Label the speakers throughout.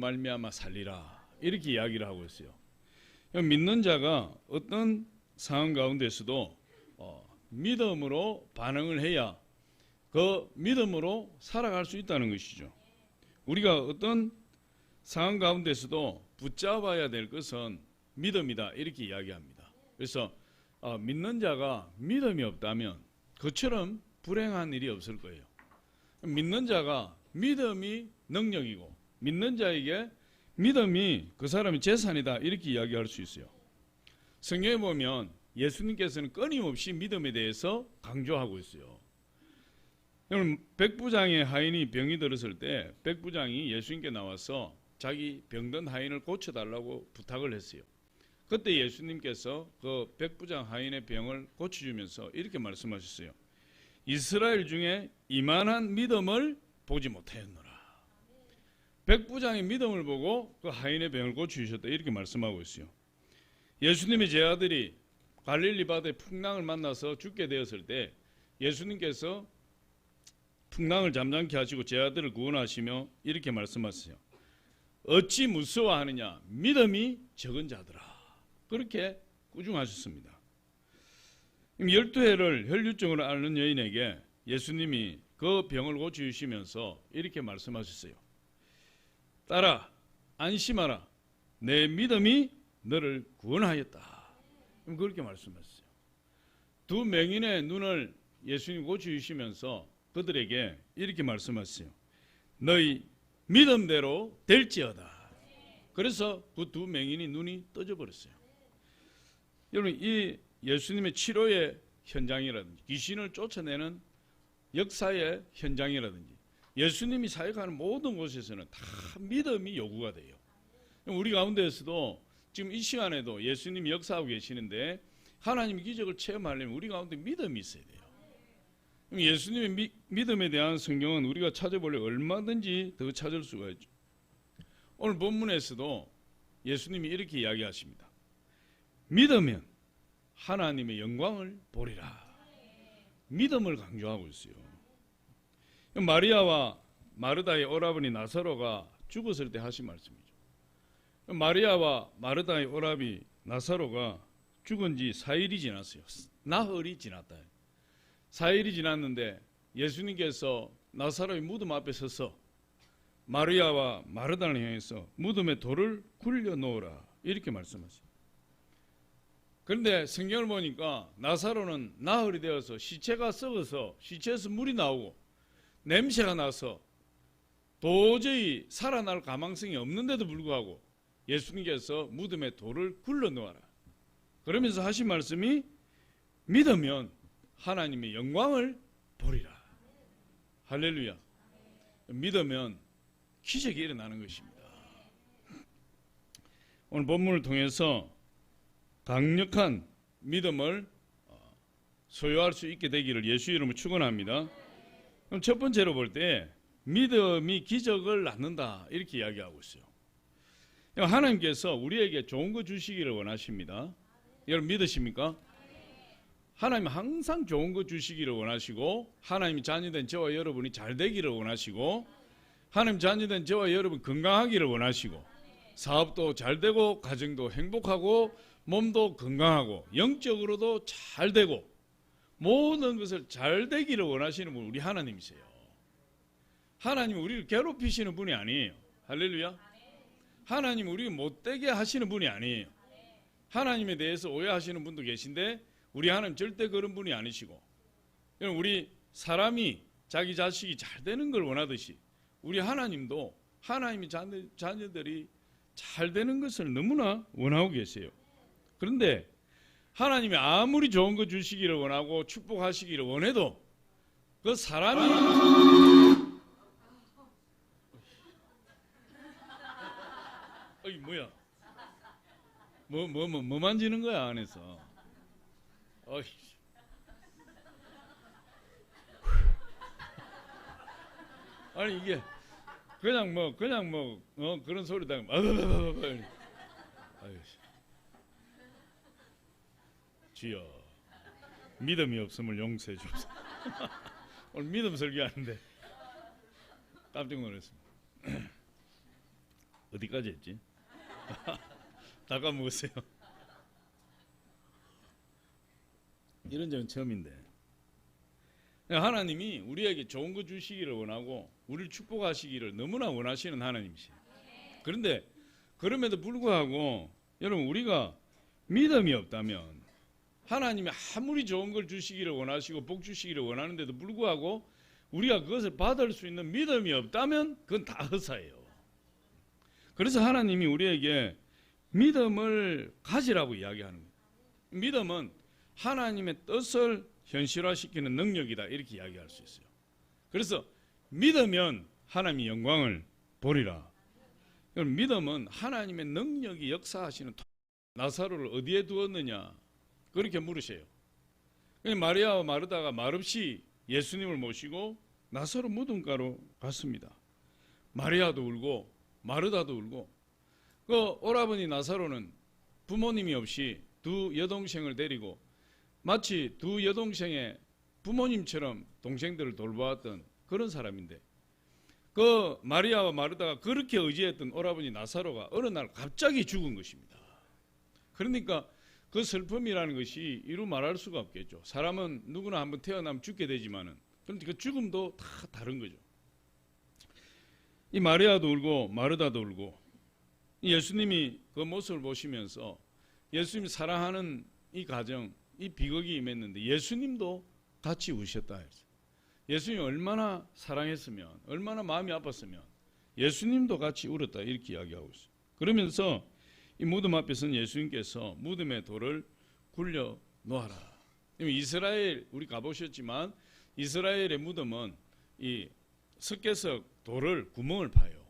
Speaker 1: 말미암아 살리라 이렇게 이야기를 하고 있어요. 믿는 자가 어떤 상황 가운데서도 믿음으로 반응을 해야 그 믿음으로 살아갈 수 있다는 것이죠. 우리가 어떤 상황 가운데서도 붙잡아야 될 것은 믿음이다 이렇게 이야기합니다. 그래서 믿는 자가 믿음이 없다면 그처럼 불행한 일이 없을 거예요. 믿는 자가 믿음이 능력이고 믿는 자에게 믿음이 그 사람의 재산이다 이렇게 이야기할 수 있어요. 성경에 보면 예수님께서는 끊임없이 믿음에 대해서 강조하고 있어요. 여러분, 백부장의 하인이 병이 들었을 때 백부장이 예수님께 나와서 자기 병든 하인을 고쳐달라고 부탁을 했어요. 그때 예수님께서 그 백부장 하인의 병을 고쳐주면서 이렇게 말씀하셨어요. 이스라엘 중에 이만한 믿음을 보지 못하였노라. 백부장의 믿음을 보고 그 하인의 병을 고쳐주셨다 이렇게 말씀하고 있어요. 예수님의 제자들이 갈릴리 바다에 풍랑을 만나서 죽게 되었을 때 예수님께서 풍랑을 잠잠케 하시고 제자들을 구원하시며 이렇게 말씀하세요. 어찌 무서워하느냐 믿음이 적은 자들아. 그렇게 꾸중하셨습니다. 12해를 혈류증으로 앓는 여인에게 예수님이 그 병을 고쳐주시면서 이렇게 말씀하셨어요. 딸아 안심하라 내 믿음이 너를 구원하였다. 그렇게 말씀하셨어요. 두 맹인의 눈을 예수님 고쳐주시면서 그들에게 이렇게 말씀하셨어요. 너희 믿음대로 될지어다. 그래서 그 두 맹인이 눈이 떠져 버렸어요. 여러분, 이 예수님의 치료의 현장이라든지 귀신을 쫓아내는 역사의 현장이라든지 예수님이 사역하는 모든 곳에서는 다 믿음이 요구가 돼요. 우리 가운데에서도 지금 이 시간에도 예수님이 역사하고 계시는데 하나님의 기적을 체험하려면 우리 가운데 믿음이 있어야 돼요. 예수님의 믿음에 대한 성경은 우리가 찾아보려면 얼마든지 더 찾을 수가 있죠. 오늘 본문에서도 예수님이 이렇게 이야기하십니다. 믿으면 하나님의 영광을 보리라. 믿음을 강조하고 있어요. 마리아와 마르다의 오라버니 나사로가 죽었을 때 하신 말씀이죠. 마리아와 마르다의 오라비 나사로가 죽은 지 4일이 지났어요. 나흘이 지났다. 4일이 지났는데 예수님께서 나사로의 무덤 앞에 서서 마리아와 마르다를 향해서 무덤에 돌을 굴려 놓으라 이렇게 말씀하세요. 그런데 성경을 보니까 나사로는 나흘이 되어서 시체가 썩어서 시체에서 물이 나오고 냄새가 나서 도저히 살아날 가망성이 없는데도 불구하고 예수님께서 무덤에 돌을 굴러 놓아라. 그러면서 하신 말씀이 믿으면 하나님의 영광을 보리라. 할렐루야. 믿으면 기적이 일어나는 것입니다. 오늘 본문을 통해서 강력한 믿음을 소유할 수 있게 되기를 예수 이름으로 축원합니다. 그럼 첫 번째로 볼 때 믿음이 기적을 낳는다 이렇게 이야기하고 있어요. 하나님께서 우리에게 좋은 거 주시기를 원하십니다. 여러분 믿으십니까? 하나님 항상 좋은 거 주시기를 원하시고 하나님이 자녀된 저와 여러분이 잘 되기를 원하시고 하나님 자녀된 저와 여러분 건강하기를 원하시고 사업도 잘 되고 가정도 행복하고 몸도 건강하고 영적으로도 잘 되고 모든 것을 잘 되기를 원하시는 분 우리 하나님이세요. 하나님은 우리를 괴롭히시는 분이 아니에요. 할렐루야. 하나님은 우리를 못되게 하시는 분이 아니에요. 하나님에 대해서 오해하시는 분도 계신데 우리 하나님 절대 그런 분이 아니시고 우리 사람이 자기 자식이 잘 되는 걸 원하듯이 우리 하나님도 하나님의 자녀들이 잘 되는 것을 너무나 원하고 계세요. 그런데 하나님이 아무리 좋은 거 주시기를 원하고 축복하시기를 원해도 그 사람이 어이 뭐야 뭐 만지는 거야 안에서 어이 아니 이게 그냥 뭐 그런 소리다 주여 믿음이 없음을 용서해 주옵소서. 오늘 믿음 설교하는데 깜짝 놀랐습니다. 어디까지 했지? 다 까먹었어요. 이런 적은 처음인데 하나님이 우리에게 좋은 거 주시기를 원하고 우리를 축복하시기를 너무나 원하시는 하나님이세요. 그런데 그럼에도 불구하고 여러분 우리가 믿음이 없다면 하나님이 아무리 좋은 걸 주시기를 원하시고 복 주시기를 원하는데도 불구하고 우리가 그것을 받을 수 있는 믿음이 없다면 그건 다 허사예요. 그래서 하나님이 우리에게 믿음을 가지라고 이야기하는 거예요. 믿음은 하나님의 뜻을 현실화시키는 능력이다 이렇게 이야기할 수 있어요. 그래서 믿으면 하나님이 영광을 보리라. 믿음은 하나님의 능력이 역사하시는 나사로를 어디에 두었느냐 그렇게 물으세요. 마리아와 마르다가 말없이 예수님을 모시고 나사로 무덤가로 갔습니다. 마리아도 울고 마르다도 울고 그 오라버니 나사로는 부모님이 없이 두 여동생을 데리고 마치 두 여동생의 부모님처럼 동생들을 돌보았던 그런 사람인데 그 마리아와 마르다가 그렇게 의지했던 오라버니 나사로가 어느 날 갑자기 죽은 것입니다. 그러니까 그 슬픔이라는 것이 이루 말할 수가 없겠죠. 사람은 누구나 한번 태어나면 죽게 되지만은 그런데 그 죽음도 다 다른 거죠. 이 마리아도 울고 마르다도 울고 예수님이 그 모습을 보시면서 예수님이 사랑하는 이 가정 이 비극이 임했는데 예수님도 같이 우셨다 했어요. 예수님이 얼마나 사랑했으면 얼마나 마음이 아팠으면 예수님도 같이 울었다 이렇게 이야기하고 있어요. 그러면서 이 무덤 앞에서는 예수님께서 무덤의 돌을 굴려 놓아라. 이스라엘 우리 가보셨지만 이스라엘의 무덤은 이 석계석 돌을 구멍을 파요.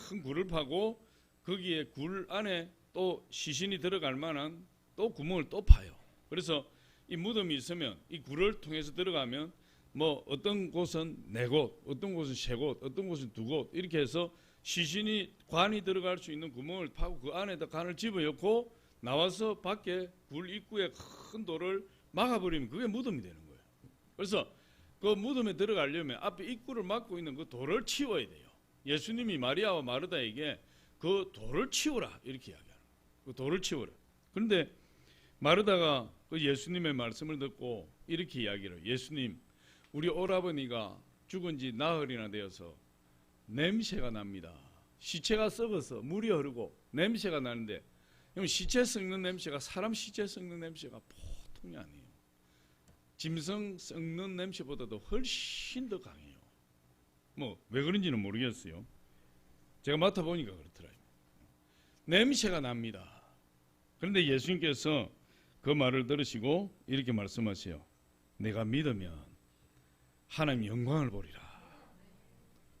Speaker 1: 큰 굴을 파고 거기에 굴 안에 또 시신이 들어갈 만한 또 구멍을 또 파요. 그래서 이 무덤이 있으면 이 굴을 통해서 들어가면 뭐 어떤 곳은 4곳, 어떤 곳은 3곳, 어떤 곳은 2곳 이렇게 해서 시신이 관이 들어갈 수 있는 구멍을 파고 그 안에다 관을 집어넣고 나와서 밖에 굴 입구에 큰 돌을 막아버리면 그게 무덤이 되는 거예요. 그래서 그 무덤에 들어가려면 앞에 입구를 막고 있는 그 돌을 치워야 돼요. 예수님이 마리아와 마르다에게 그 돌을 치우라 이렇게 이야기하는 거예요. 그 돌을 치우라. 그런데 마르다가 그 예수님의 말씀을 듣고 이렇게 이야기를 해요. 예수님, 우리 오라버니가 죽은 지 나흘이나 되어서 냄새가 납니다. 시체가 썩어서 물이 흐르고 냄새가 나는데 시체 썩는 냄새가 사람 시체 썩는 냄새가 보통이 아니에요. 짐승 썩는 냄새보다도 훨씬 더 강해요. 뭐 왜 그런지는 모르겠어요. 제가 맡아보니까 그렇더라고요. 냄새가 납니다. 그런데 예수님께서 그 말을 들으시고 이렇게 말씀하세요. 내가 믿으면 하나님 영광을 보리라.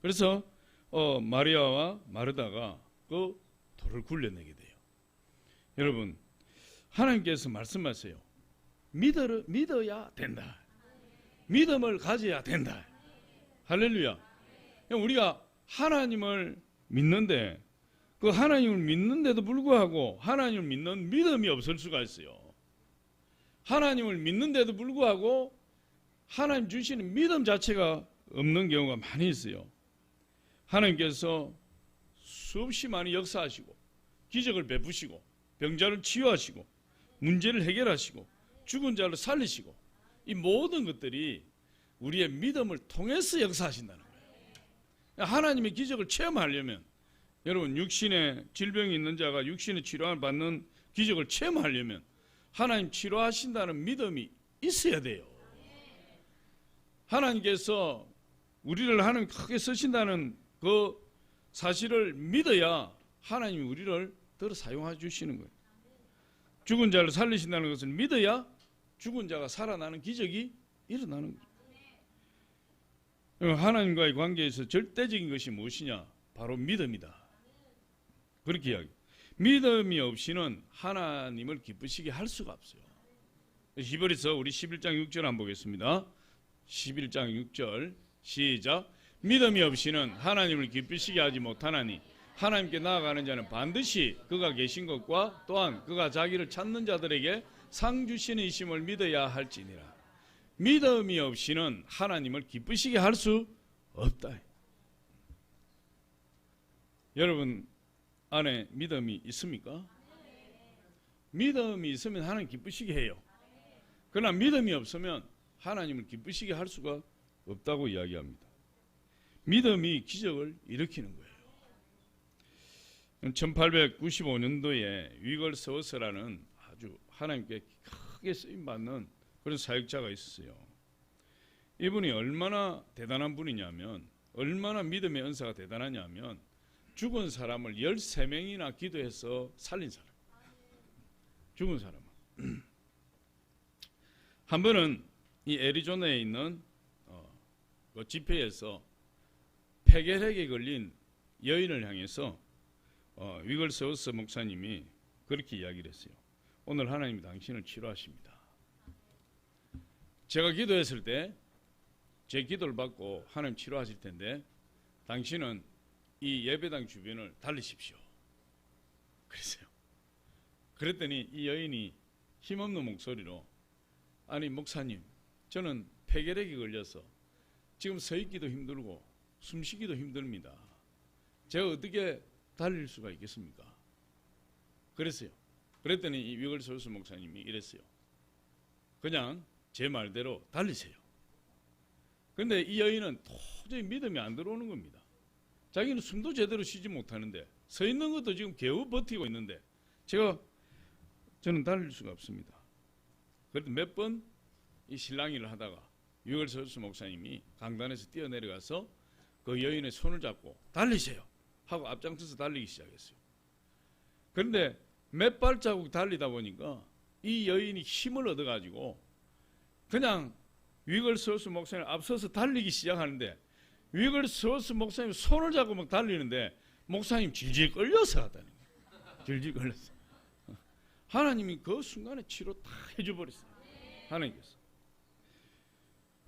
Speaker 1: 그래서 마리아와 마르다가 그 돌을 굴려내게 돼요. 여러분 하나님께서 말씀하세요. 믿어야 된다. 믿음을 가져야 된다. 할렐루야. 우리가 하나님을 믿는데 그 하나님을 믿는데도 불구하고 하나님을 믿는 믿음이 없을 수가 있어요. 하나님을 믿는데도 불구하고 하나님 주시는 믿음 자체가 없는 경우가 많이 있어요. 하나님께서 수없이 많이 역사하시고 기적을 베푸시고 병자를 치유하시고 문제를 해결하시고 죽은 자를 살리시고 이 모든 것들이 우리의 믿음을 통해서 역사하신다는 거예요. 하나님의 기적을 체험하려면 여러분 육신에 질병이 있는 자가 육신의 치료를 받는 기적을 체험하려면 하나님 치료하신다는 믿음이 있어야 돼요. 하나님께서 우리를 하나님 크게 쓰신다는 그 사실을 믿어야 하나님이 우리를 들어 사용해 주시는 거예요. 죽은 자를 살리신다는 것을 믿어야 죽은 자가 살아나는 기적이 일어나는 거예요. 하나님과의 관계에서 절대적인 것이 무엇이냐? 바로 믿음이다. 그렇게 이야기. 믿음이 없이는 하나님을 기쁘시게 할 수가 없어요. 히브리서 우리 11장 6절 한번 보겠습니다. 11장 6절 시작. 믿음이 없이는 하나님을 기쁘시게 하지 못하나니 하나님께 나아가는 자는 반드시 그가 계신 것과 또한 그가 자기를 찾는 자들에게 상 주시는 이심을 믿어야 할지니라. 믿음이 없이는 하나님을 기쁘시게 할 수 없다. 여러분 안에 믿음이 있습니까? 믿음이 있으면 하나님 기쁘시게 해요. 그러나 믿음이 없으면 하나님을 기쁘시게 할 수가 없다고 이야기합니다. 믿음이 기적을 일으키는 거예요. 1895년도에 위걸 서워스라는 아주 하나님께 크게 쓰임받는 그런 사역자가 있었어요. 이분이 얼마나 대단한 분이냐면, 얼마나 믿음의 은사가 대단하냐면, 죽은 사람을 13명이나 기도해서 살린 사람. 죽은 사람을. 한 번은 이 애리조나에 있는 그 집회에서 폐결핵에 걸린 여인을 향해서 위걸 서우스 목사님이 그렇게 이야기를 했어요. 오늘 하나님이 당신을 치료하십니다. 제가 기도했을 때 제 기도를 받고 하나님 치료하실 텐데 당신은 이 예배당 주변을 달리십시오. 그랬어요. 그랬더니 이 여인이 힘없는 목소리로, 아니 목사님, 저는 폐결핵이 걸려서 지금 서 있기도 힘들고 숨쉬기도 힘듭니다. 제가 어떻게 달릴 수가 있겠습니까? 그랬어요. 그랬더니 이 위걸 서우스 목사님이 이랬어요. 그냥 제 말대로 달리세요. 근데 이 여인은 도저히 믿음이 안 들어오는 겁니다. 자기는 숨도 제대로 쉬지 못하는데, 서 있는 것도 지금 겨우 버티고 있는데 저는 달릴 수가 없습니다. 그래도 몇 번 이 실랑이를 하다가 위걸 서우스 목사님이 강단에서 뛰어내려가서 그 여인의 손을 잡고 달리세요 하고 앞장서서 달리기 시작했어요. 그런데 몇 발자국 달리다 보니까 이 여인이 힘을 얻어가지고 그냥 위걸 서우스 목사님 앞서서 달리기 시작하는데, 위걸 서우스 목사님 손을 잡고 막 달리는데 목사님 질질 끌려서 하다는 거예요. 질질 끌려서. 하나님이 그 순간에 치료 다 해줘버렸어요.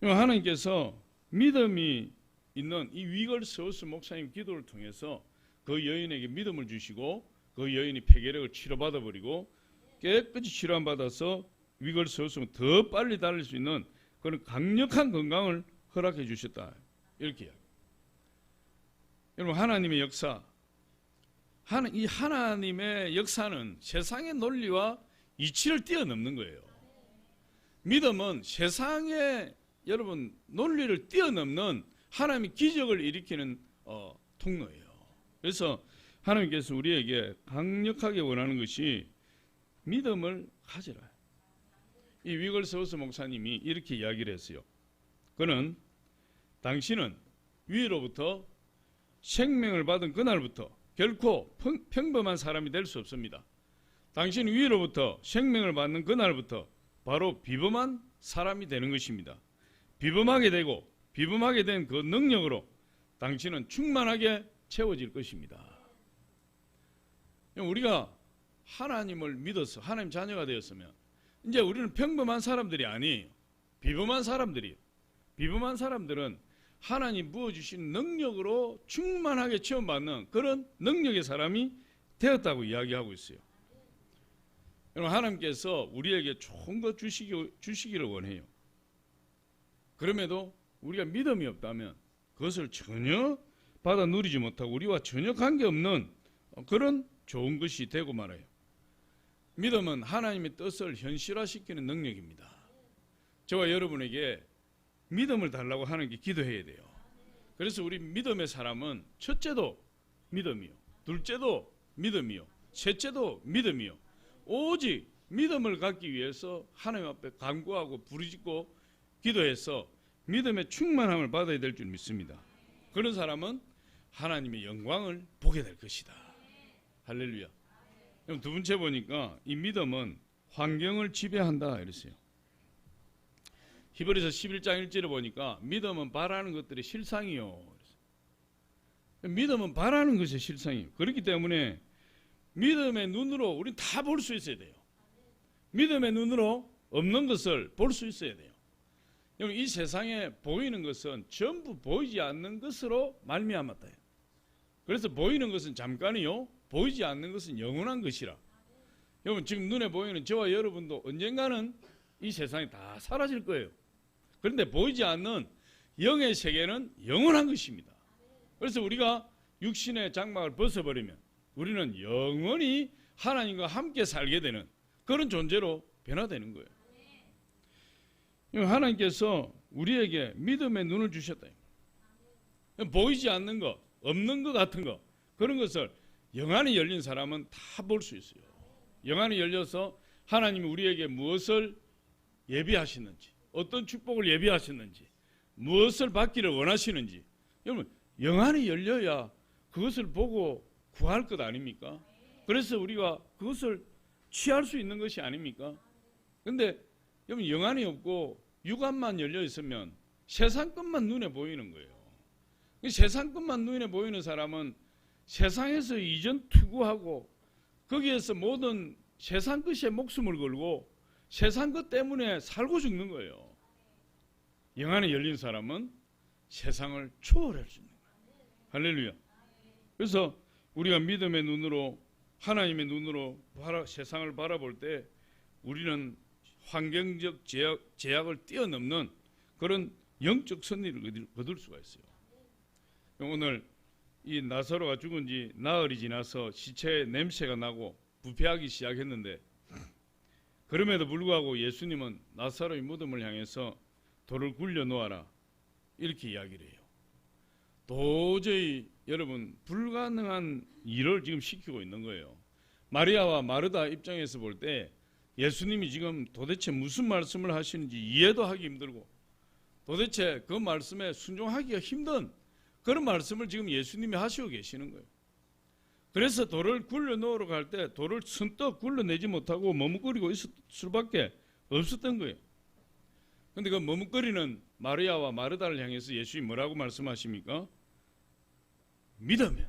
Speaker 1: 하나님께서 믿음이 있는 이 위걸 서우스 목사님 기도를 통해서 그 여인에게 믿음을 주시고 그 여인이 폐결핵을 치료받아 버리고 깨끗이 치료함 받아서 위걸 서우스는 더 빨리 달릴 수 있는 그런 강력한 건강을 허락해 주셨다. 이렇게 이야기해요. 여러분, 하나님의 역사, 이 하나님의 역사는 세상의 논리와 이치를 뛰어넘는 거예요. 믿음은 세상의 여러분 논리를 뛰어넘는 하나님의 기적을 일으키는 통로예요. 그래서 하나님께서 우리에게 강력하게 원하는 것이 믿음을 가지라. 이 위걸 서우스 목사님이 이렇게 이야기를 했어요. 그는 당신은 위로부터 생명을 받은 그날부터 결코 평범한 사람이 될 수 없습니다. 당신 위로부터 생명을 받는 그날부터 바로 비범한 사람이 되는 것입니다. 비범하게 되고 비범하게 된 그 능력으로 당신은 충만하게 채워질 것입니다. 우리가 하나님을 믿어서 하나님 자녀가 되었으면 이제 우리는 평범한 사람들이 아니에요. 비범한 사람들이에요. 비범한 사람들은 하나님 부어주신 능력으로 충만하게 체험받는 그런 능력의 사람이 되었다고 이야기하고 있어요. 여러분, 하나님께서 우리에게 좋은 것 주시기를 원해요. 그럼에도 우리가 믿음이 없다면 그것을 전혀 받아 누리지 못하고 우리와 전혀 관계없는 그런 좋은 것이 되고 말아요. 믿음은 하나님의 뜻을 현실화시키는 능력입니다. 저와 여러분에게 믿음을 달라고 하나님께 기도해야 돼요. 그래서 우리 믿음의 사람은 첫째도 믿음이요, 둘째도 믿음이요, 셋째도 믿음이요, 오직 믿음을 갖기 위해서 하나님 앞에 간구하고 부르짖고 기도해서 믿음의 충만함을 받아야 될 줄 믿습니다. 그런 사람은 하나님의 영광을 보게 될 것이다. 할렐루야. 그럼 두 번째 보니까 이 믿음은 환경을 지배한다 이랬어요. 히브리서 11장 1절에 보니까 믿음은 바라는 것들의 실상이요. 믿음은 바라는 것의 실상이에요. 그렇기 때문에 믿음의 눈으로 우리는 다 볼 수 있어야 돼요. 믿음의 눈으로 없는 것을 볼 수 있어야 돼요. 이 세상에 보이는 것은 전부 보이지 않는 것으로 말미암았다. 그래서 보이는 것은 잠깐이요, 보이지 않는 것은 영원한 것이라. 여러분, 지금 눈에 보이는 저와 여러분도 언젠가는 이 세상에 다 사라질 거예요. 그런데 보이지 않는 영의 세계는 영원한 것입니다. 그래서 우리가 육신의 장막을 벗어버리면 우리는 영원히 하나님과 함께 살게 되는 그런 존재로 변화되는 거예요. 하나님께서 우리에게 믿음의 눈을 주셨다. 보이지 않는 것, 없는 것 같은 것, 그런 것을 영안이 열린 사람은 다 볼 수 있어요. 영안이 열려서 하나님이 우리에게 무엇을 예비하시는지, 어떤 축복을 예비하시는지, 무엇을 받기를 원하시는지, 여러분 영안이 열려야 그것을 보고 구할 것 아닙니까? 그래서 우리가 그것을 취할 수 있는 것이 아닙니까? 근데 여러분 영안이 없고 육안만 열려 있으면 세상 것만 눈에 보이는 거예요. 세상 것만 눈에 보이는 사람은 세상에서 이전 투구하고 거기에서 모든 세상 것에 목숨을 걸고 세상 것 때문에 살고 죽는 거예요. 영안이 열린 사람은 세상을 초월할 수 있는 거예요. 할렐루야. 그래서 우리가 믿음의 눈으로 하나님의 눈으로 세상을 바라볼 때 우리는 환경적 제약을 뛰어넘는 그런 영적 승리를 거둘 수가 있어요. 오늘 이 나사로가 죽은 지 나흘이 지나서 시체의 냄새가 나고 부패하기 시작했는데 그럼에도 불구하고 예수님은 나사로의 무덤을 향해서 돌을 굴려 놓아라 이렇게 이야기를 해요. 도저히 여러분 불가능한 일을 지금 시키고 있는 거예요. 마리아와 마르다 입장에서 볼 때 예수님이 지금 도대체 무슨 말씀을 하시는지 이해도 하기 힘들고 도대체 그 말씀에 순종하기가 힘든 그런 말씀을 지금 예수님이 하시고 계시는 거예요. 그래서 돌을 굴려 놓으러 갈 때 돌을 선뜻 굴러내지 못하고 머뭇거리고 있을 수밖에 없었던 거예요. 그런데 그 머뭇거리는 마리아와 마르다를 향해서 예수님이 뭐라고 말씀하십니까? 믿으면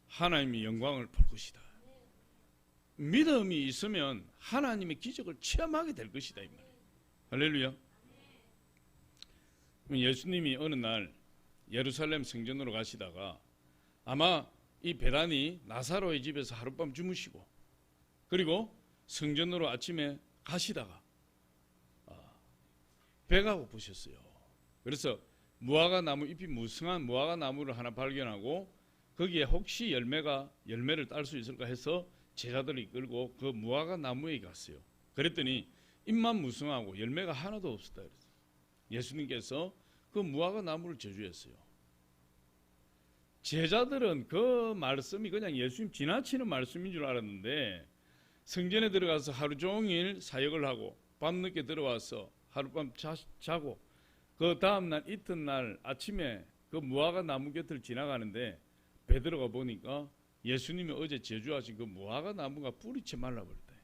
Speaker 1: 하나님의 영광을 볼 것이다. 믿음이 있으면 하나님의 기적을 체험하게 될 것이다 이 말이에요. 할렐루야. 예수님이 어느 날 예루살렘 성전으로 가시다가 아마 이 베다니 나사로의 집에서 하룻밤 주무시고 그리고 성전으로 아침에 가시다가 배가 고프셨어요. 그래서 무화과 나무 잎이 무성한 무화과 나무를 하나 발견하고 거기에 혹시 열매를 딸 수 있을까 해서 제자들을 이끌고 그 무화과 나무에 갔어요. 그랬더니 잎만 무성하고 열매가 하나도 없었다 그랬어요. 예수님께서 그 무화과 나무를 저주했어요. 제자들은 그 말씀이 그냥 예수님 지나치는 말씀인 줄 알았는데 성전에 들어가서 하루 종일 사역을 하고 밤늦게 들어와서 하룻밤 자고 그 다음날 이튿날 아침에 그 무화과 나무 곁을 지나가는데 베드로가 보니까 예수님이 어제 제주하신 그 무화과 나무가 뿌리채 말라버렸다.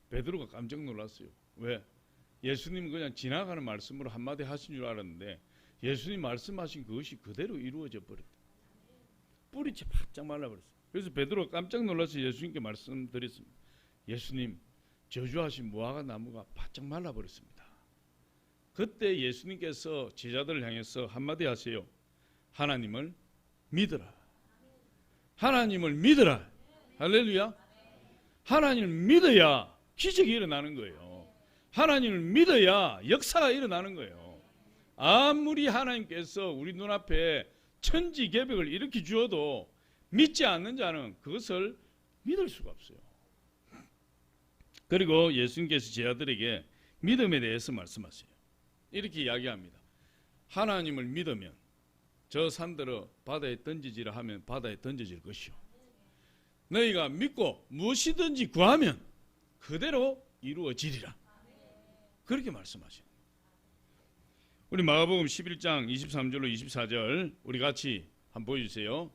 Speaker 1: 베드로가 깜짝 놀랐어요. 왜? 예수님은 그냥 지나가는 말씀으로 한마디 하신 줄 알았는데 예수님 말씀하신 그것이 그대로 이루어져 버렸다. 뿌리채 바짝 말라버렸어요. 그래서 베드로가 깜짝 놀라서 예수님께 말씀드렸습니다. 예수님, 저주하신 무화과 나무가 바짝 말라버렸습니다. 그때 예수님께서 제자들을 향해서 한마디 하세요. 하나님을 믿어라. 하나님을 믿어라. 할렐루야. 하나님을 믿어야 기적이 일어나는 거예요. 하나님을 믿어야 역사가 일어나는 거예요. 아무리 하나님께서 우리 눈앞에 천지개벽을 일으켜 주어도 믿지 않는 자는 그것을 믿을 수가 없어요. 그리고 예수님께서 제자들에게 믿음에 대해서 말씀하세요. 이렇게 이야기합니다. 하나님을 믿으면 저 산들어 바다에 던지지라 하면 바다에 던져질 것이요. 너희가 믿고 무엇이든지 구하면 그대로 이루어지리라. 그렇게 말씀하시는 거예요. 우리 마가복음 11장 23절로 24절 우리 같이 한번 보여주세요.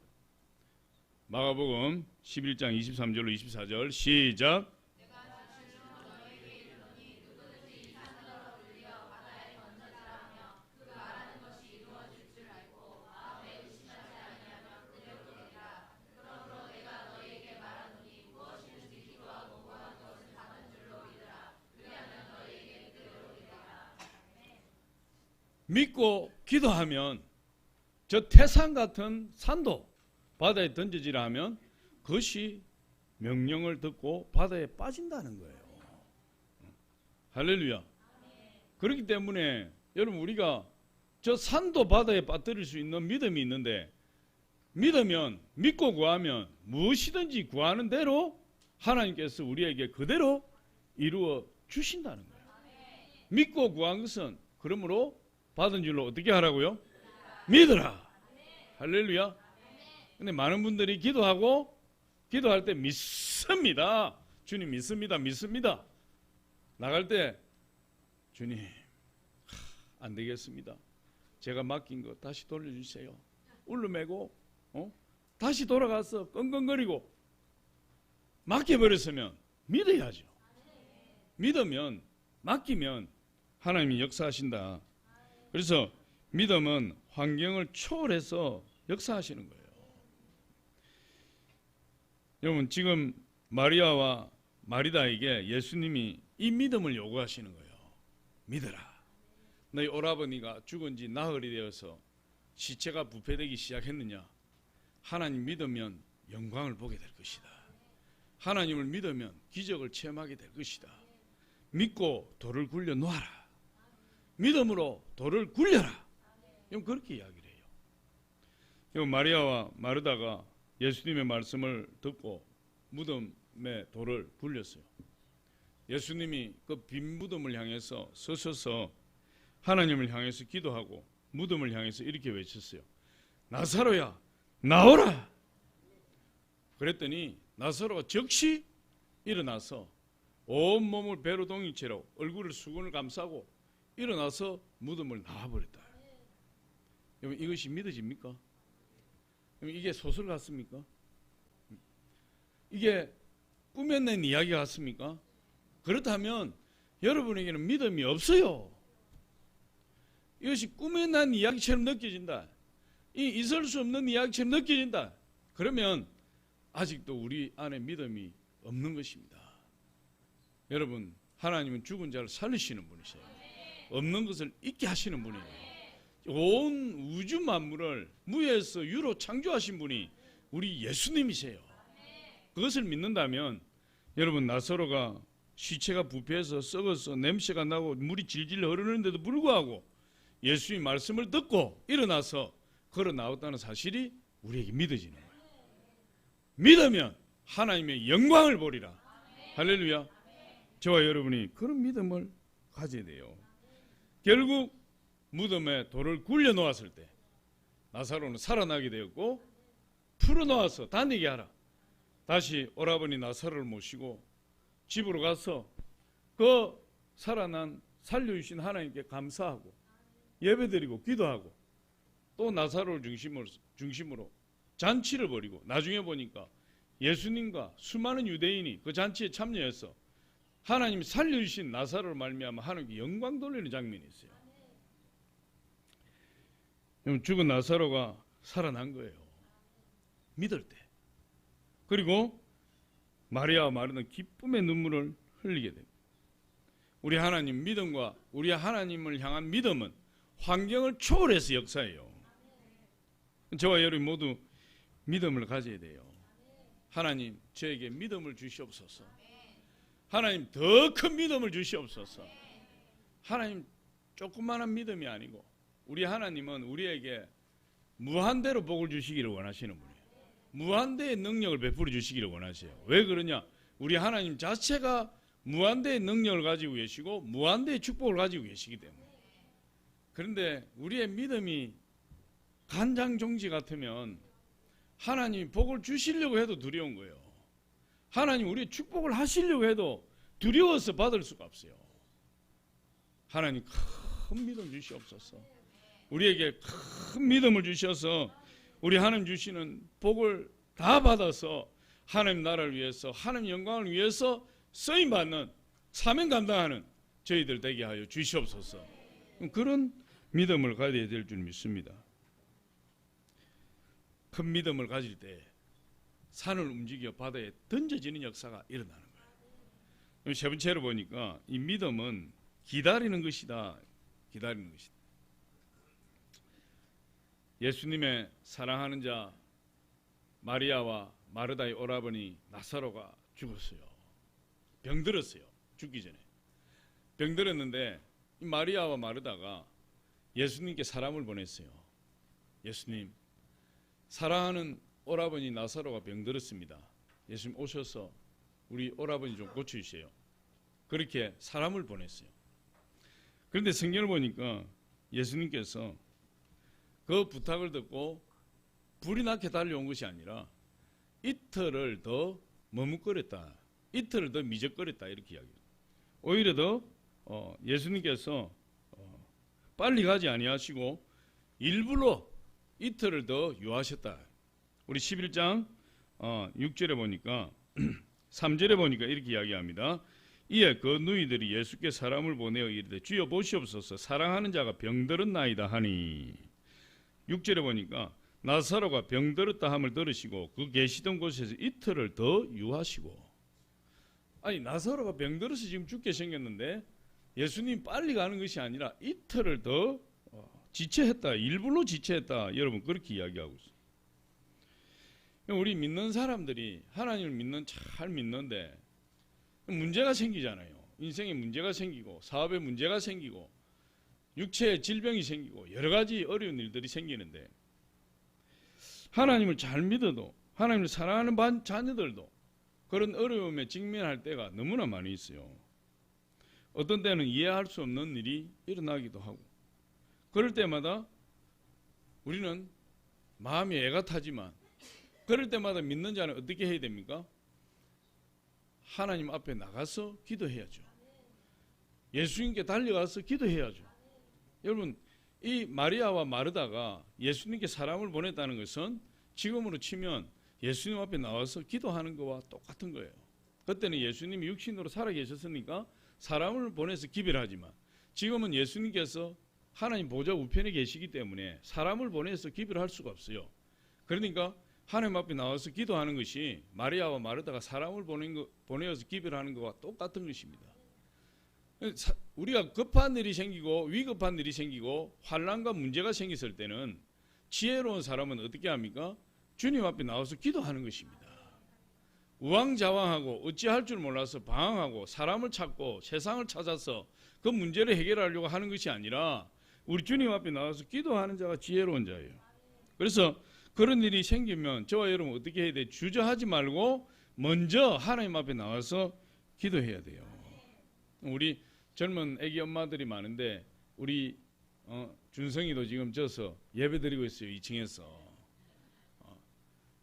Speaker 1: 마가복음 11장 23절로 24절 시작. 믿고 기도하면 저 태산 같은 산도 바다에 던져지라 하면 그것이 명령을 듣고 바다에 빠진다는 거예요. 할렐루야. 그렇기 때문에 여러분 우리가 저 산도 바다에 빠뜨릴 수 있는 믿음이 있는데 믿으면 믿고 구하면 무엇이든지 구하는 대로 하나님께서 우리에게 그대로 이루어 주신다는 거예요. 믿고 구한 것은 그러므로 받은 줄로 어떻게 하라고요? 믿으라. 할렐루야. 근데 많은 분들이 기도할 때 믿습니다. 주님 믿습니다. 믿습니다. 나갈 때 주님 안 되겠습니다. 제가 맡긴 거 다시 돌려주세요. 울름매고 다시 돌아가서 끙끙거리고 맡겨버렸으면 믿어야죠. 믿으면 맡기면 하나님이 역사하신다. 그래서 믿음은 환경을 초월해서 역사하시는 거예요. 여러분 지금 마리아와 마리다에게 예수님이 이 믿음을 요구하시는 거예요. 믿어라. 너희 오라버니가 죽은 지 나흘이 되어서 시체가 부패되기 시작했느냐? 하나님 믿으면 영광을 보게 될 것이다. 하나님을 믿으면 기적을 체험하게 될 것이다. 믿고 돌을 굴려 놓아라. 믿음으로 돌을 굴려라. 그렇게 이야기를 해요. 마리아와 마르다가 예수님의 말씀을 듣고 무덤에 돌을 굴렸어요. 예수님이 그 빈 무덤을 향해서 서셔서 하나님을 향해서 기도하고 무덤을 향해서 이렇게 외쳤어요. 나사로야 나오라. 그랬더니 나사로가 즉시 일어나서 온몸을 배로 동이채로 얼굴을 수건을 감싸고 일어나서 무덤을 나와버렸다. 여러분 이것이 믿어집니까? 이게 소설 같습니까? 이게 꾸며낸 이야기 같습니까? 그렇다면 여러분에게는 믿음이 없어요. 이것이 꾸며낸 이야기처럼 느껴진다. 있을 수 없는 이야기처럼 느껴진다. 그러면 아직도 우리 안에 믿음이 없는 것입니다. 여러분 하나님은 죽은 자를 살리시는 분이세요. 없는 것을 있게 하시는 분이에요. 온 우주 만물을 무에서 유로 창조하신 분이 우리 예수님이세요. 그것을 믿는다면 여러분 나사로가 시체가 부패해서 썩어서 냄새가 나고 물이 질질 흐르는데도 불구하고 예수의 말씀을 듣고 일어나서 걸어 나왔다는 사실이 우리에게 믿어지는 거예요. 믿으면 하나님의 영광을 보리라. 할렐루야. 저와 여러분이 그런 믿음을 가져야 돼요. 결국 무덤에 돌을 굴려 놓았을 때 나사로는 살아나게 되었고 풀어놓아서 다니게 하라. 다시 오라버니 나사로를 모시고 집으로 가서 그 살아난 살려주신 하나님께 감사하고 예배드리고 기도하고 또 나사로를 중심으로 잔치를 벌이고 나중에 보니까 예수님과 수많은 유대인이 그 잔치에 참여해서 하나님이 살려주신 나사로를 말미암아 하나님께 영광 돌리는 장면이 있어요. 죽은 나사로가 살아난 거예요. 믿을 때. 그리고 마리아와 마르다는 기쁨의 눈물을 흘리게 됩니다. 우리 하나님 믿음과 우리 하나님을 향한 믿음은 환경을 초월해서 역사해요. 저와 여러분 모두 믿음을 가져야 돼요. 하나님 저에게 믿음을 주시옵소서. 하나님 더 큰 믿음을 주시옵소서. 하나님 조그마한 믿음이 아니고 우리 하나님은 우리에게 무한대로 복을 주시기를 원하시는 분이에요. 무한대의 능력을 베풀어 주시기를 원하세요. 왜 그러냐? 우리 하나님 자체가 무한대의 능력을 가지고 계시고 무한대의 축복을 가지고 계시기 때문에. 그런데 우리의 믿음이 간장종지 같으면 하나님이 복을 주시려고 해도 두려운 거예요. 하나님 우리의 축복을 하시려고 해도 두려워서 받을 수가 없어요. 하나님 큰 믿음 주시옵소서. 우리에게 큰 믿음을 주셔서 우리 하나님 주시는 복을 다 받아서 하나님 나라를 위해서 하나님 영광을 위해서 쓰임받는 사명 감당하는 저희들 되게 하여 주시옵소서. 그런 믿음을 가져야 될 줄 믿습니다. 큰 믿음을 가질 때 산을 움직여 바다에 던져지는 역사가 일어나는 거예요. 세 번째로 보니까 이 믿음은 기다리는 것이다. 기다리는 것이다. 예수님의 사랑하는 자 마리아와 마르다의 오라버니 나사로가 죽었어요. 병들었어요. 죽기 전에. 병들었는데 이 마리아와 마르다가 예수님께 사람을 보냈어요. 예수님, 사랑하는 오라버니 나사로가 병들었습니다. 예수님 오셔서 우리 오라버니 좀 고쳐주세요. 그렇게 사람을 보냈어요. 그런데 성경을 보니까 예수님께서 그 부탁을 듣고 불이 나게 달려온 것이 아니라 이틀을 더 머뭇거렸다, 이틀을 더 미적거렸다, 이렇게 이야기해요. 오히려 더 예수님께서 빨리 가지 아니하시고 일부러 이틀을 더 유하셨다. 우리 11장 6절에 보니까 3절에 보니까 이렇게 이야기합니다. 이에 그 누이들이 예수께 사람을 보내어 이르되 주여 보시옵소서 사랑하는 자가 병들었나이다 하니 6절에 보니까 나사로가 병들었다 함을 들으시고 그 계시던 곳에서 이틀을 더 유하시고. 아니 나사로가 병들어서 지금 죽게 생겼는데 예수님 빨리 가는 것이 아니라 이틀을 더 지체했다, 일부러 지체했다. 여러분 그렇게 이야기하고 있어요. 우리 믿는 사람들이 하나님을 잘 믿는데 문제가 생기잖아요. 인생에 문제가 생기고 사업에 문제가 생기고 육체에 질병이 생기고 여러 가지 어려운 일들이 생기는데 하나님을 잘 믿어도 하나님을 사랑하는 자녀들도 그런 어려움에 직면할 때가 너무나 많이 있어요. 어떤 때는 이해할 수 없는 일이 일어나기도 하고 그럴 때마다 우리는 마음이 애가 타지만 그럴 때마다 믿는 자는 어떻게 해야 됩니까? 하나님 앞에 나가서 기도해야죠. 예수님께 달려가서 기도해야죠. 여러분 이 마리아와 마르다가 예수님께 사람을 보냈다는 것은 지금으로 치면 예수님 앞에 나와서 기도하는 것과 똑같은 거예요. 그때는 예수님이 육신으로 살아계셨으니까 사람을 보내서 기별을 하지만 지금은 예수님께서 하나님 보좌 우편에 계시기 때문에 사람을 보내서 기별을 할 수가 없어요. 그러니까 하나님 앞에 나와서 기도하는 것이 마리아와 마르다가 사람을 보내어서 기별하는 것과 똑같은 것입니다. 우리가 급한 일이 생기고 위급한 일이 생기고 환난과 문제가 생겼을 때는 지혜로운 사람은 어떻게 합니까? 주님 앞에 나와서 기도하는 것입니다. 우왕좌왕하고 어찌할 줄 몰라서 방황하고 사람을 찾고 세상을 찾아서 그 문제를 해결하려고 하는 것이 아니라 우리 주님 앞에 나와서 기도하는 자가 지혜로운 자예요. 그래서 그런 일이 생기면 저와 여러분 어떻게 해야 돼요? 주저하지 말고 먼저 하나님 앞에 나와서 기도해야 돼요. 우리 젊은 애기 엄마들이 많은데 우리 준성이도 지금 져서 예배 드리고 있어요. 2층에서.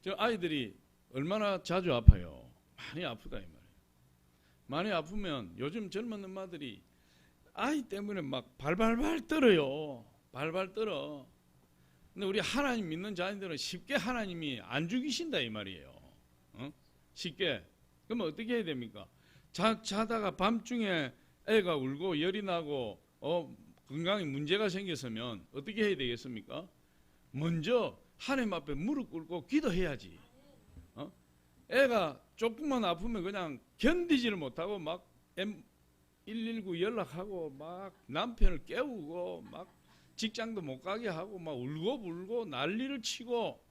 Speaker 1: 저 아이들이 얼마나 자주 아파요. 많이 아프다 이 말이에요. 많이 아프면 요즘 젊은 엄마들이 아이 때문에 막 발발발 떨어요. 발발 떨어. 근데 우리 하나님 믿는 자녀들은 쉽게 하나님이 안 죽이신다 이 말이에요. 쉽게. 그러면 어떻게 해야 됩니까? 자다가 밤중에 애가 울고 열이 나고 건강에 문제가 생겼으면 어떻게 해야 되겠습니까? 먼저 하나님 앞에 무릎 꿇고 기도해야지. 애가 조금만 아프면 그냥 견디지를 못하고 막 119 연락하고 막 남편을 깨우고 막 직장도 못 가게 하고 막 울고 불고 난리를 치고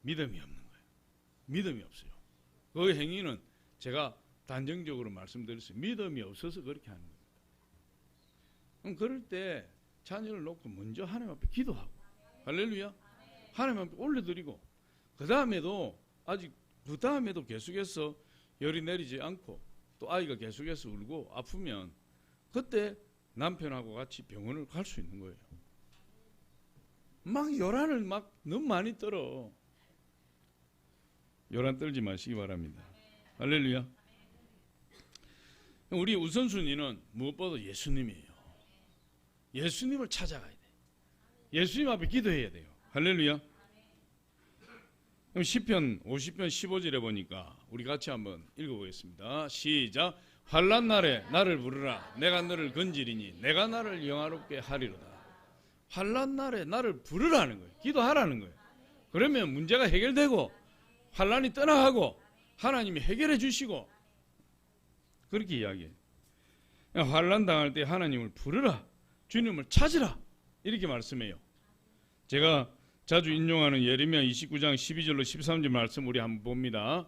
Speaker 1: 믿음이 없는 거예요. 믿음이 없어요. 그 행위는 제가 단정적으로 말씀드렸어요. 믿음이 없어서 그렇게 하는 겁니다. 그럼 그럴 때 자녀를 놓고 먼저 하나님 앞에 기도하고 할렐루야. 하나님 앞에 올려드리고 그 다음에도 계속해서 열이 내리지 않고 또 아이가 계속해서 울고 아프면 그때 남편하고 같이 병원을 갈 수 있는 거예요. 막 요란을 막 너무 많이 떨어. 요란 떨지 마시기 바랍니다. 할렐루야. 우리 우선순위는 무엇보다 예수님이에요. 예수님을 찾아가야 돼. 예수님 앞에 기도해야 돼요. 할렐루야. 그럼 시편 50편 15절에 보니까 우리 같이 한번 읽어보겠습니다. 시작. 환난 날에 나를 부르라. 내가 너를 건지리니 내가 나를 영화롭게 하리로다. 환난 날에 나를 부르라는 거예요. 기도하라는 거예요. 그러면 문제가 해결되고 환난이 떠나가고 하나님이 해결해 주시고 그렇게 이야기해요. 환난 당할 때 하나님을 부르라. 주님을 찾으라. 이렇게 말씀해요. 제가 자주 인용하는 예레미야 29장 12절로 13절 말씀 우리 한번 봅니다.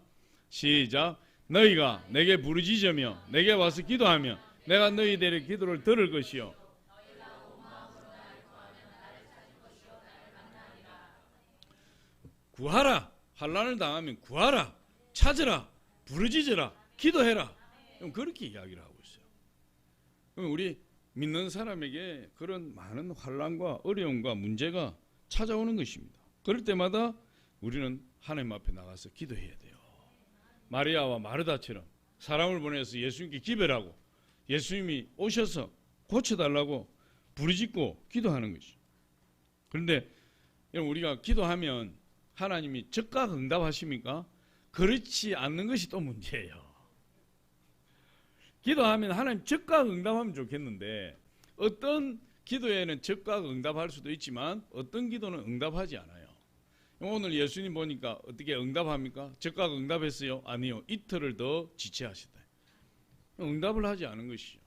Speaker 1: 시작. 너희가 내게 부르짖으며 내게 와서 기도하며 내가 너희들의 기도를 들을 것이요. 구하라. 환난을 당하면 구하라. 찾으라. 부르짖으라. 기도해라. 그렇게 이야기를 하고 있어요. 그럼 우리 믿는 사람에게 그런 많은 환난과 어려움과 문제가 찾아오는 것입니다. 그럴 때마다 우리는 하나님 앞에 나가서 기도해야 돼요. 마리아와 마르다처럼 사람을 보내서 예수님께 기별하고 예수님이 오셔서 고쳐달라고 부르짖고 기도하는 것이죠. 그런데 우리가 기도하면 하나님이 즉각 응답하십니까? 그렇지 않는 것이 또 문제예요. 기도하면 하나님 즉각 응답하면 좋겠는데 어떤 기도에는 즉각 응답할 수도 있지만 어떤 기도는 응답하지 않아요. 오늘 예수님 보니까 어떻게 응답합니까? 즉각 응답했어요? 아니요. 이틀을 더 지체하시다. 응답을 하지 않은 것이죠.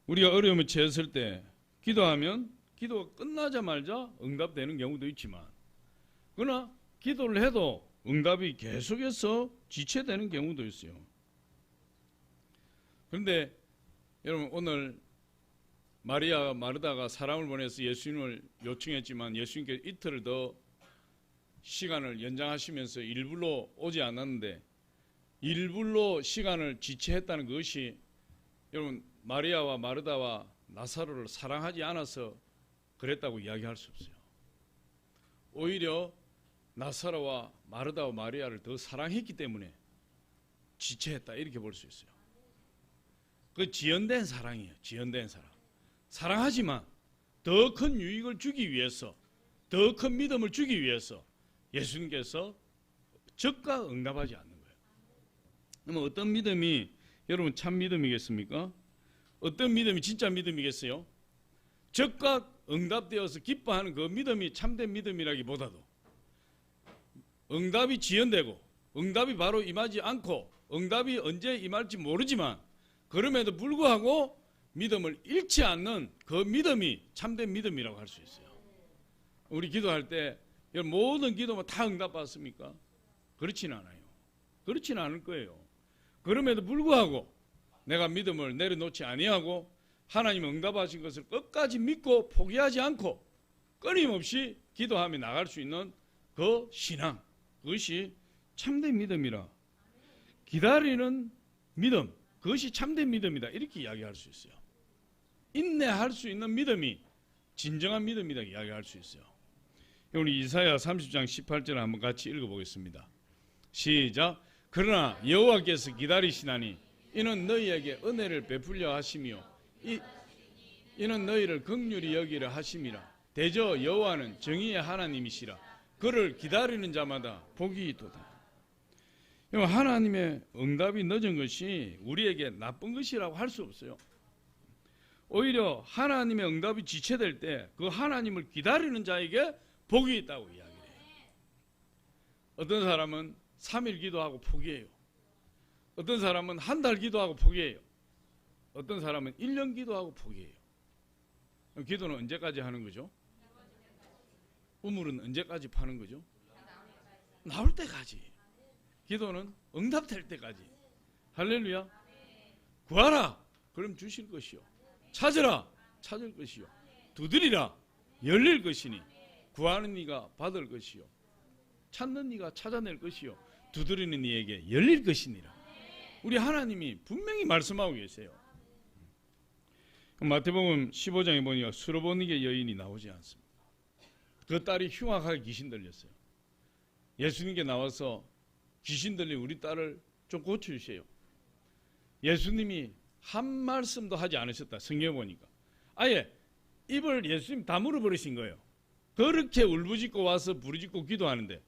Speaker 1: 우리가 어려움에 처했을 때 기도하면 기도가 끝나자마자 응답되는 경우도 있지만 그러나 기도를 해도 응답이 계속해서 지체되는 경우도 있어요. 그런데 여러분 오늘 마리아 마르다가 사람을 보내서 예수님을 요청했지만 예수님께 이틀을 더 시간을 연장하시면서 일부러 오지 않았는데 일부러 시간을 지체했다는 것이 여러분 마리아와 마르다와 나사로를 사랑하지 않아서 그랬다고 이야기할 수 없어요. 오히려 나사로와 마르다와 마리아를 더 사랑했기 때문에 지체했다 이렇게 볼 수 있어요. 그 지연된 사랑이에요. 지연된 사랑. 사랑하지만 더 큰 유익을 주기 위해서 더 큰 믿음을 주기 위해서 예수님께서 즉각 응답하지 않는 거예요. 그러면 어떤 믿음이 여러분 참 믿음이겠습니까? 어떤 믿음이 진짜 믿음이겠어요? 즉각 응답되어서 기뻐하는 그 믿음이 참된 믿음이라기보다도 응답이 지연되고 응답이 바로 임하지 않고 응답이 언제 임할지 모르지만 그럼에도 불구하고 믿음을 잃지 않는 그 믿음이 참된 믿음이라고 할 수 있어요. 우리 기도할 때 모든 기도만 다 응답받습니까? 그렇지는 않아요. 그렇지는 않을 거예요. 그럼에도 불구하고 내가 믿음을 내려놓지 아니하고 하나님 응답하신 것을 끝까지 믿고 포기하지 않고 끊임없이 기도하며 나갈 수 있는 그 신앙, 그것이 참된 믿음이라. 기다리는 믿음, 그것이 참된 믿음이다 이렇게 이야기할 수 있어요. 인내할 수 있는 믿음이 진정한 믿음이다 이야기할 수 있어요. 우리 이사야 30장 18절을 한번 같이 읽어보겠습니다. 시작. 그러나 여호와께서 기다리시나니 이는 너희에게 은혜를 베풀려 하시며 이는 너희를 긍휼히 여기려 하심이라. 대저 여호와는 정의의 하나님이시라. 그를 기다리는 자마다 복이 있도다. 하나님의 응답이 늦은 것이 우리에게 나쁜 것이라고 할 수 없어요. 오히려 하나님의 응답이 지체될 때 그 하나님을 기다리는 자에게 복이 있다고 이야기해요. 어떤 사람은 3일 기도하고 포기해요. 어떤 사람은 한 달 기도하고 포기해요. 어떤 사람은 1년 기도하고 포기해요. 기도는 언제까지 하는 거죠? 우물은 언제까지 파는 거죠? 나올 때까지. 기도는 응답될 때까지. 할렐루야. 구하라. 그럼 주실 것이요. 찾으라. 찾을 것이요. 두드리라. 열릴 것이니 구하는 이가 받을 것이요. 찾는 이가 찾아낼 것이요. 두드리는 이에게 열릴 것이니라. 우리 하나님이 분명히 말씀하고 계세요. 마태복음 15장에 보니까 수르보니게 여인이 나오지 않습니다. 그 딸이 흉악하게 귀신 들렸어요. 예수님께 나와서 귀신 들린 우리 딸을 좀 고쳐주세요. 예수님이 한 말씀도 하지 않으셨다. 성경에 보니까 아예 입을 예수님 다물어 버리신 거예요. 그렇게 울부짖고 와서 부르짖고 기도하는데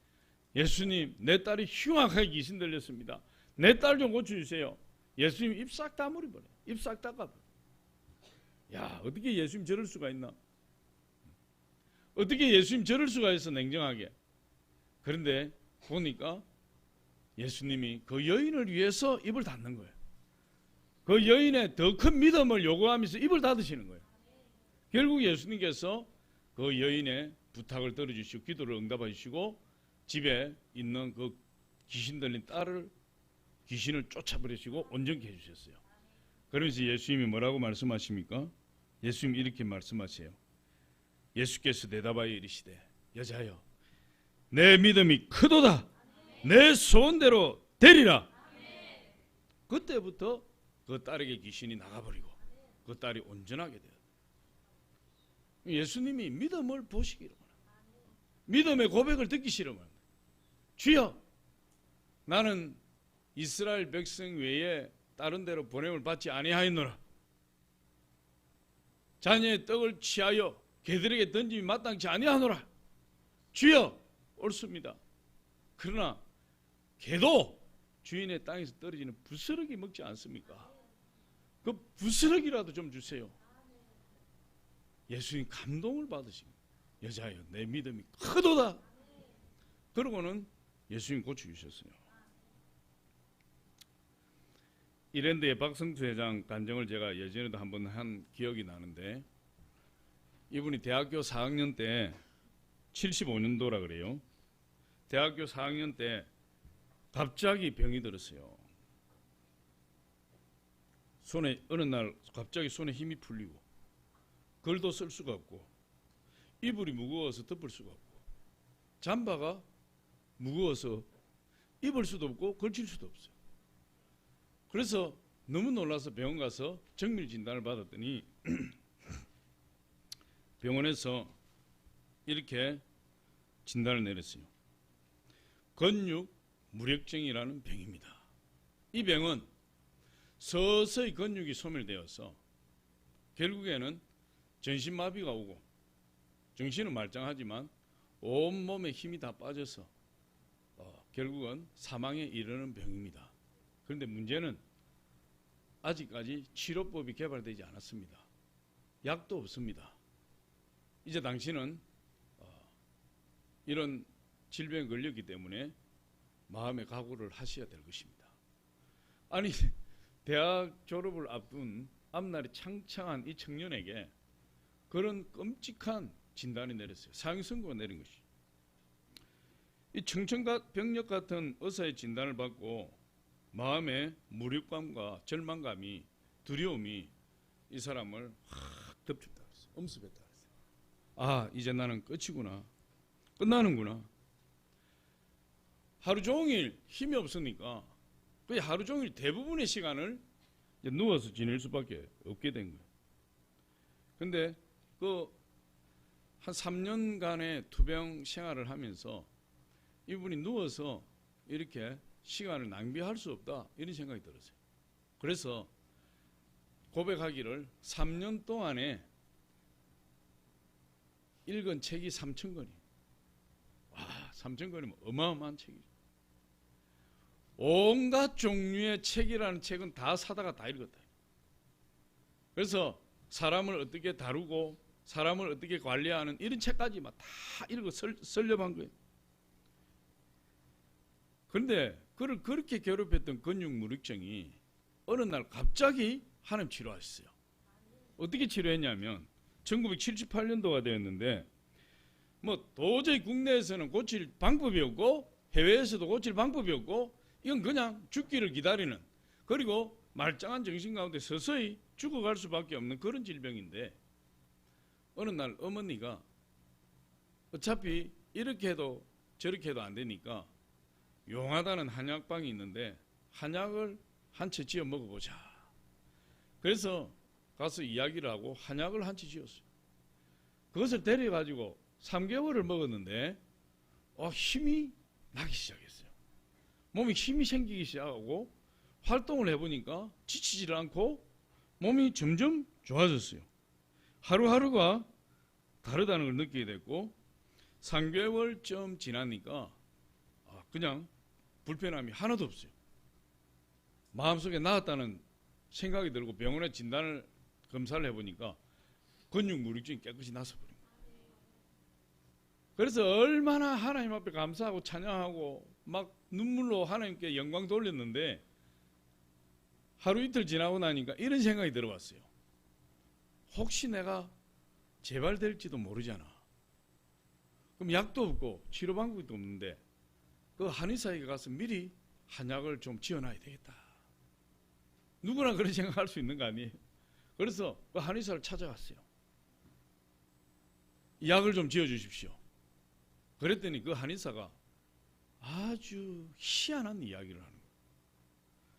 Speaker 1: 예수님 내 딸이 흉악하게 귀신 들렸습니다. 내 딸 좀 고쳐주세요. 예수님 입 싹 다물어 버려요. 입 싹 닦아버려요. 야, 어떻게 예수님 저럴 수가 있나? 어떻게 예수님 저럴 수가 있어, 냉정하게. 그런데 보니까 예수님이 그 여인을 위해서 입을 닫는 거예요. 그 여인의 더 큰 믿음을 요구하면서 입을 닫으시는 거예요. 결국 예수님께서 그 여인의 부탁을 들어주시고 기도를 응답해 주시고 집에 있는 그 귀신 들린 딸을 귀신을 쫓아버리시고 온전케 해주셨어요. 그러면서 예수님이 뭐라고 말씀하십니까? 예수님이 이렇게 말씀하세요. 예수께서 대답하여 이르시되 여자여 내 믿음이 크도다. 내 소원대로 되리라. 그때부터 그 딸에게 귀신이 나가버리고 그 딸이 온전하게 돼요. 예수님이 믿음을 보시기를 원합니다. 믿음의 고백을 듣기시를 원합니다. 주여, 나는 이스라엘 백성 외에 다른 데로 보냄을 받지 아니하였노라. 자녀의 떡을 취하여 개들에게 던짐이 마땅치 아니하노라. 주여, 옳습니다. 그러나 개도 주인의 땅에서 떨어지는 부스러기 먹지 않습니까? 그 부스러기라도 좀 주세요. 예수님 감동을 받으십니다. 여자여 내 믿음이 크도다. 그러고는 예수님 고쳐주셨어요. 이랜드의 박성수 회장 간증을 제가 예전에도 한번 한 기억이 나는데, 이분이 대학교 4학년 때 75년도라 그래요. 대학교 4학년 때 갑자기 병이 들었어요. 손에 어느 날 갑자기 손에 힘이 풀리고 글도 쓸 수가 없고 이불이 무거워서 덮을 수가 없고 잠바가 무거워서 입을 수도 없고 걸칠 수도 없어요. 그래서 너무 놀라서 병원 가서 정밀 진단을 받았더니 병원에서 이렇게 진단을 내렸어요. 근육 무력증이라는 병입니다. 이 병은 서서히 근육이 소멸되어서 결국에는 전신마비가 오고 정신은 말짱하지만 온몸에 힘이 다 빠져서 결국은 사망에 이르는 병입니다. 그런데 문제는 아직까지 치료법이 개발되지 않았습니다. 약도 없습니다. 이제 당신은 이런 질병에 걸렸기 때문에 마음의 각오를 하셔야 될 것입니다. 아니, 대학 졸업을 앞둔 앞날이 창창한 이 청년에게 그런 끔찍한 진단이 내렸어요. 사형 선고가 내린 것이죠. 이 청천벽력 같은 의사의 진단을 받고 마음의 무력감과 절망감이, 두려움이 이 사람을 확 덮쳤다 그랬어요. 엄습했다 그랬어요. 아, 이제 나는 끝이구나. 끝나는구나. 하루 종일 힘이 없으니까 거의 하루 종일 대부분의 시간을 누워서 지낼 수밖에 없게 된 거예요. 근데 그 한 3년간의 투병 생활을 하면서 이분이 누워서 이렇게 시간을 낭비할 수 없다, 이런 생각이 들었어요. 그래서 고백하기를 3년 동안에 읽은 책이 3,000권이에요. 와, 3,000권이면 어마어마한 책이죠. 온갖 종류의 책이라는 책은 다 사다가 다 읽었다. 그래서 사람을 어떻게 다루고 사람을 어떻게 관리하는 이런 책까지 막 다 읽어 설립한 거예요. 그런데 그를 그렇게 괴롭혔던 근육 무력증이 어느 날 갑자기 하나님 치료하셨어요. 어떻게 치료했냐면 1978년도가 되었는데 뭐 도저히 국내에서는 고칠 방법이 없고 해외에서도 고칠 방법이 없고 이건 그냥 죽기를 기다리는, 그리고 말짱한 정신 가운데 서서히 죽어갈 수밖에 없는 그런 질병인데, 어느 날 어머니가 어차피 이렇게 해도 저렇게 해도 안 되니까 용하다는 한약방이 있는데 한약을 한 채 지어 먹어보자. 그래서 가서 이야기를 하고 한약을 한 채 지었어요. 그것을 데려가지고 3개월을 먹었는데 힘이 나기 시작했어요. 몸에 힘이 생기기 시작하고 활동을 해보니까 지치질 않고 몸이 점점 좋아졌어요. 하루하루가 다르다는 걸 느끼게 됐고 3개월쯤 지나니까 그냥 불편함이 하나도 없어요. 마음속에 나았다는 생각이 들고 병원에 진단을 검사를 해보니까 근육 무력증이 깨끗이 나서버린 거예요. 그래서 얼마나 하나님 앞에 감사하고 찬양하고 막 눈물로 하나님께 영광 돌렸는데 하루 이틀 지나고 나니까 이런 생각이 들어왔어요. 혹시 내가 재발될지도 모르잖아. 그럼 약도 없고 치료 방법도 없는데 그 한의사에게 가서 미리 한약을 좀 지어놔야 되겠다. 누구나 그런 생각할 수 있는 거 아니에요. 그래서 그 한의사를 찾아갔어요. 약을 좀 지어주십시오. 그랬더니 그 한의사가 아주 희한한 이야기를 하는 거예요.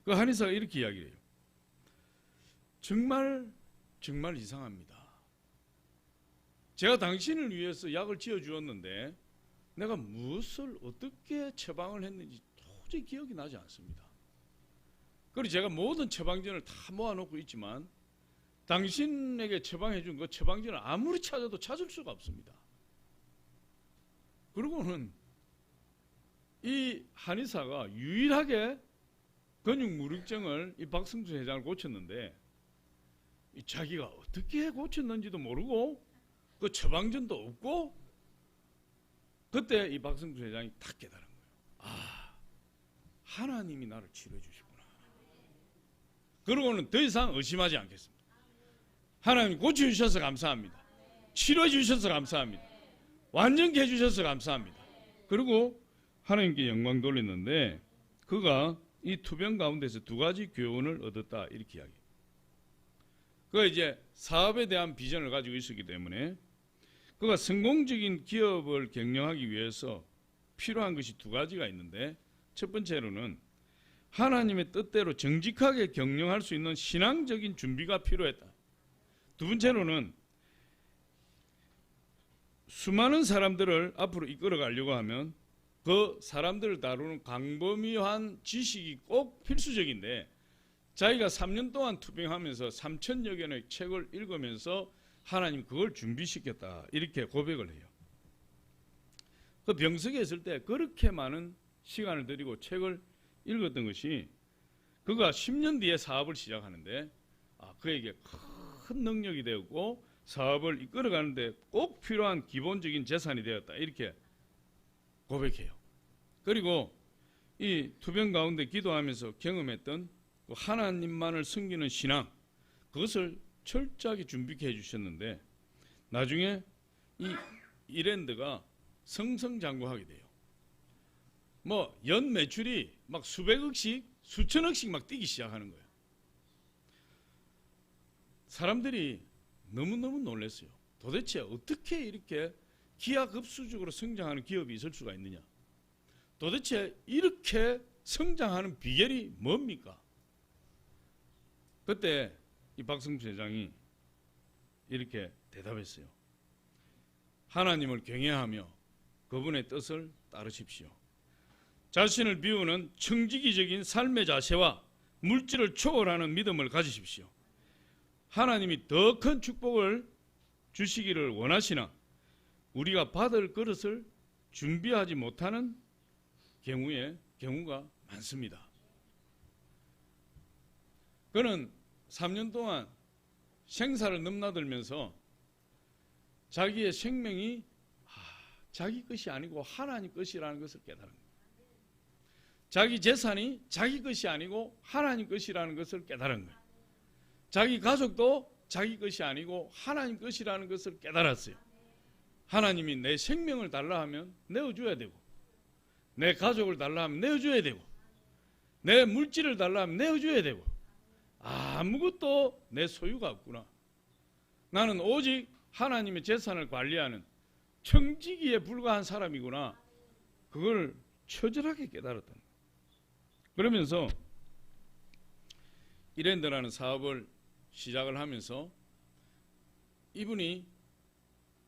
Speaker 1: 그 한의사가 이렇게 이야기를 해요. 정말 이상합니다. 제가 당신을 위해서 약을 지어주었는데 내가 무엇을 어떻게 처방을 했는지 도저히 기억이 나지 않습니다. 그리고 제가 모든 처방전을 다 모아놓고 있지만 당신에게 처방해준 그 처방전을 아무리 찾아도 찾을 수가 없습니다. 그리고는 이 한의사가 유일하게 근육무력증을 이 박승수 회장을 고쳤는데 자기가 어떻게 고쳤는지도 모르고 그 처방전도 없고 그때 이 박승수 회장이 딱 깨달은 거예요. 아, 하나님이 나를 치료해 주시구나. 그러고는 더 이상 의심하지 않겠습니다. 하나님 고쳐주셔서 감사합니다. 치료해 주셔서 감사합니다. 완전히 해주셔서 감사합니다. 그리고 하나님께 영광 돌리는데 그가 이 투병 가운데서 두 가지 교훈을 얻었다 이렇게 이야기해요. 그가 이제 사업에 대한 비전을 가지고 있었기 때문에 그가 성공적인 기업을 경영하기 위해서 필요한 것이 두 가지가 있는데 첫 번째로는 하나님의 뜻대로 정직하게 경영할 수 있는 신앙적인 준비가 필요했다. 두 번째로는 수많은 사람들을 앞으로 이끌어 가려고 하면 그 사람들을 다루는 광범위한 지식이 꼭 필수적인데 자기가 3년 동안 투병하면서 3,000여 권의 책을 읽으면서 하나님 그걸 준비시켰다 이렇게 고백을 해요. 그 병석에 있을 때 그렇게 많은 시간을 들이고 책을 읽었던 것이 그가 10년 뒤에 사업을 시작하는데 그에게 큰 능력이 되었고 사업을 이끌어가는데 꼭 필요한 기본적인 재산이 되었다 이렇게 고백해요. 그리고 이 투병 가운데 기도하면서 경험했던 하나님만을 섬기는 신앙 그것을 철저하게 준비해 주셨는데 나중에 이 이랜드가 승승장구하게 돼요. 뭐 연 매출이 막 수백억씩 수천억씩 막 뛰기 시작하는 거예요. 사람들이 너무너무 놀랐어요. 도대체 어떻게 이렇게 기하급수적으로 성장하는 기업이 있을 수가 있느냐. 도대체 이렇게 성장하는 비결이 뭡니까? 그때 이 박승수 회장이 이렇게 대답했어요. 하나님을 경외하며 그분의 뜻을 따르십시오. 자신을 비우는 청지기적인 삶의 자세와 물질을 초월하는 믿음을 가지십시오. 하나님이 더 큰 축복을 주시기를 원하시나 우리가 받을 그릇을 준비하지 못하는 경우가 많습니다. 그는 3년 동안 생사를 넘나들면서 자기의 생명이 자기 것이 아니고 하나님 것이라는 것을 깨달은 거예요. 자기 재산이 자기 것이 아니고 하나님 것이라는 것을 깨달은 거예요. 자기 가족도 자기 것이 아니고 하나님 것이라는 것을 깨달았어요. 하나님이 내 생명을 달라 하면 내어줘야 되고 내 가족을 달라 하면 내어줘야 되고 내 물질을 달라 하면 내어줘야 되고 아무것도 내 소유가 없구나. 나는 오직 하나님의 재산을 관리하는 청지기에 불과한 사람이구나. 그걸 처절하게 깨달았다는 거예요. 그러면서 이랜드라는 사업을 시작을 하면서 이분이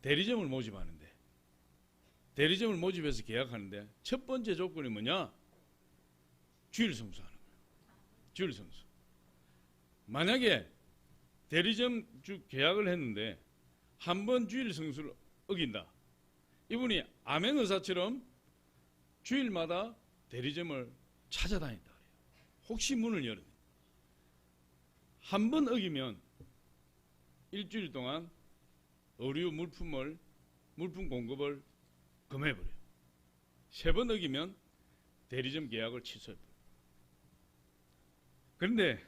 Speaker 1: 대리점을 모집하는데 대리점을 모집해서 계약하는데 첫 번째 조건이 뭐냐? 주일 성수하는 거예요. 주일 성수. 만약에 대리점 계약을 했는데 한 번 주일 성수를 어긴다. 이분이 아멘 의사처럼 주일마다 대리점을 찾아다닌다 그래요. 혹시 문을 열어요. 한 번 어기면 일주일 동안 의류 물품 공급을 금해버려요. 세 번 어기면 대리점 계약을 취소해버려요. 그런데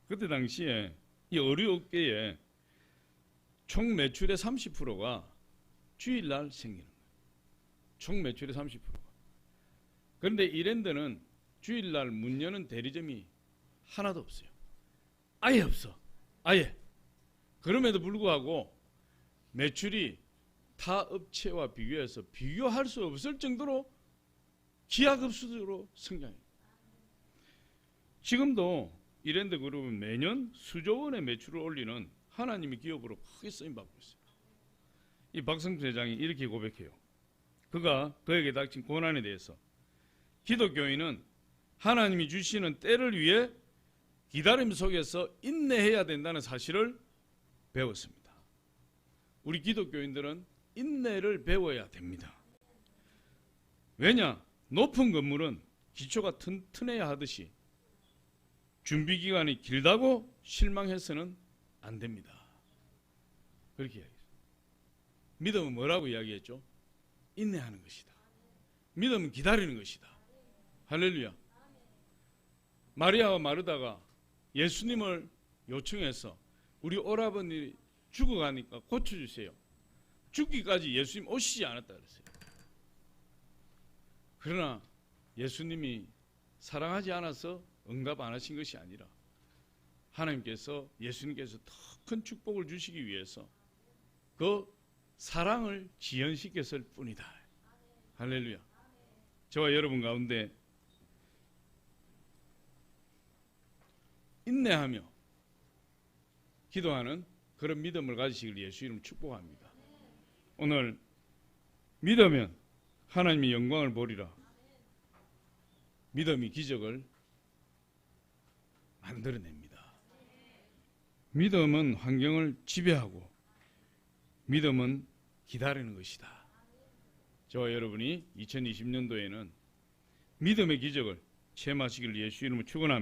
Speaker 1: 그때 당시에 이 의류 업계에 총 매출의 30%가 주일날 생기는 거예요. 총 매출의 30%가. 그런데 이랜드는 주일날 문 여는 대리점이 하나도 없어요. 아예 없어. 아예. 그럼에도 불구하고 매출이 타 업체와 비교해서 비교할 수 없을 정도로 기하급수적으로 성장해요. 지금도 이랜드 그룹은 매년 수조 원의 매출을 올리는 하나님의 기업으로 크게 쓰임받고 있어요. 이 박성준 회장이 이렇게 고백해요. 그가 그에게 닥친 고난에 대해서 기독교인은 하나님이 주시는 때를 위해 기다림 속에서 인내해야 된다는 사실을 배웠습니다. 우리 기독교인들은 인내를 배워야 됩니다. 왜냐? 높은 건물은 기초가 튼튼해야 하듯이 준비 기간이 길다고 실망해서는 안 됩니다. 그렇게 이야기했어요. 믿음은 뭐라고 이야기했죠? 인내하는 것이다. 믿음은 기다리는 것이다. 할렐루야. 마리아와 마르다가 예수님을 요청해서 우리 오라버니 죽어가니까 고쳐주세요. 죽기까지 예수님 오시지 않았다 그랬어요. 그러나 예수님이 사랑하지 않아서 응답 안 하신 것이 아니라 하나님께서 예수님께서 더 큰 축복을 주시기 위해서 그 사랑을 지연시켰을 뿐이다. 할렐루야. 저와 여러분 가운데 인내하며 기도하는 그런 믿음을 가지시길 예수 이름 축복합니다. 오늘 믿으면 하나님의 영광을 보리라. 믿음이 기적을 만들어냅니다. 믿음은 환경을 지배하고 믿음은 기다리는 것이다. 저와 여러분이 2020년도에는 믿음의 기적을 체험하시길 예수 이름으로 축원합니다.